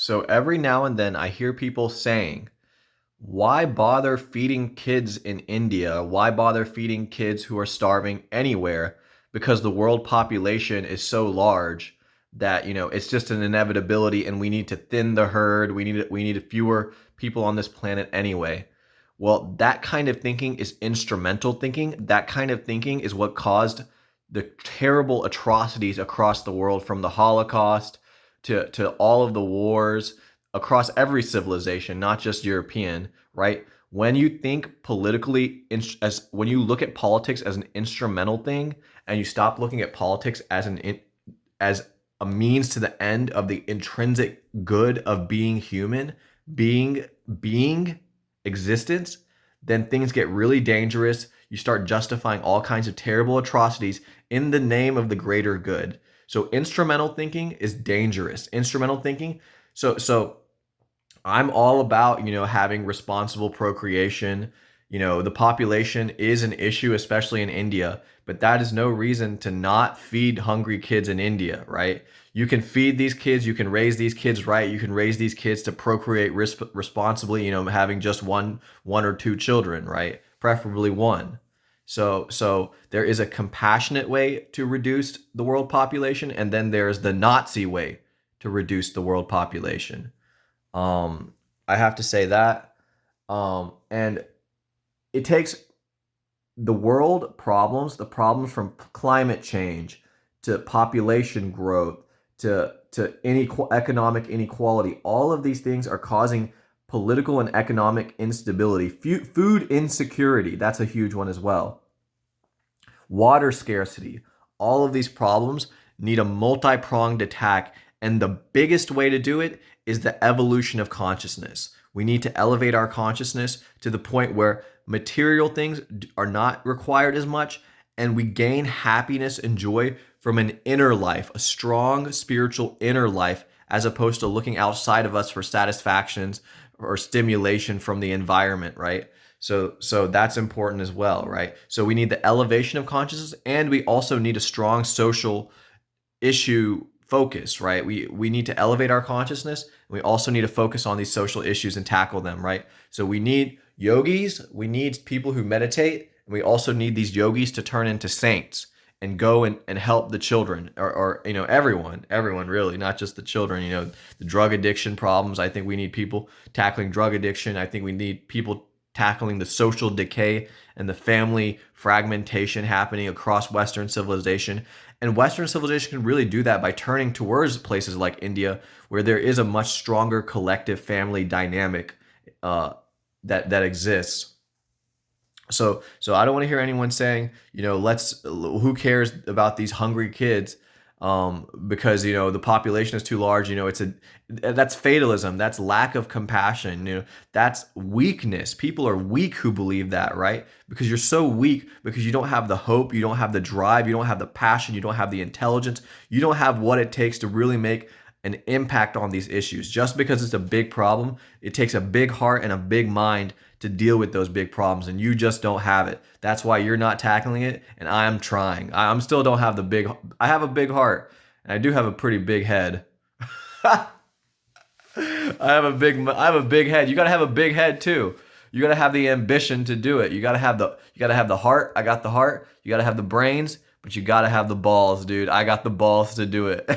So every now and then I hear people saying, why bother feeding kids in India? Why bother feeding kids who are starving anywhere? Because the world population is so large that, it's just an inevitability and we need to thin the herd. We need fewer people on this planet anyway. Well, that kind of thinking is instrumental thinking. That kind of thinking is what caused the terrible atrocities across the world, from the Holocaust to all of the wars across every civilization, not just European, right? When you think politically, as when you look at politics as an instrumental thing, and you stop looking at politics as as a means to the end of the intrinsic good of being human, being existence, then things get really dangerous. You start justifying all kinds of terrible atrocities in the name of the greater good. So instrumental thinking is dangerous. Instrumental thinking. So I'm all about, having responsible procreation. The population is an issue, especially in India, but that is no reason to not feed hungry kids in India, right? You can feed these kids, you can raise these kids right, you can raise these kids to procreate responsibly, having just one or two children, right? Preferably one. So there is a compassionate way to reduce the world population, and then there's the Nazi way to reduce the world population. Um, I have to say that. And it takes the problems from climate change to population growth to economic inequality. All of these things are causing political and economic instability. Food insecurity, that's a huge one as well. Water scarcity. All of these problems need a multi-pronged attack, and the biggest way to do it is the evolution of consciousness. We need to elevate our consciousness to the point where material things are not required as much, and we gain happiness and joy from an inner life, a strong spiritual inner life, as opposed to looking outside of us for satisfactions or stimulation from the environment, right? So that's important as well, right? So we need the elevation of consciousness, and we also need a strong social issue focus, right? We need to elevate our consciousness. And we also need to focus on these social issues and tackle them, right? So we need yogis, we need people who meditate, and we also need these yogis to turn into saints and go and help the children, or everyone really, not just the children. The drug addiction problems. I think we need people tackling drug addiction. I think we need people tackling the social decay and the family fragmentation happening across Western civilization. And Western civilization can really do that by turning towards places like India, where there is a much stronger collective family dynamic that exists. So I don't want to hear anyone saying, who cares about these hungry kids, because the population is too large. That's fatalism. That's lack of compassion. That's weakness. People are weak who believe that, right? Because you're so weak, because you don't have the hope, you don't have the drive, you don't have the passion, you don't have the intelligence, you don't have what it takes to really make an impact on these issues. Just because it's a big problem, it takes a big heart and a big mind to deal with those big problems, and you just don't have it. That's why you're not tackling it, and I'm trying. I'm still don't have the big. I have a big heart, and I do have a pretty big head. I have a big head. You gotta have a big head too. You gotta have the ambition to do it. You gotta have the heart. I got the heart. You gotta have the brains, but you gotta have the balls, dude. I got the balls to do it.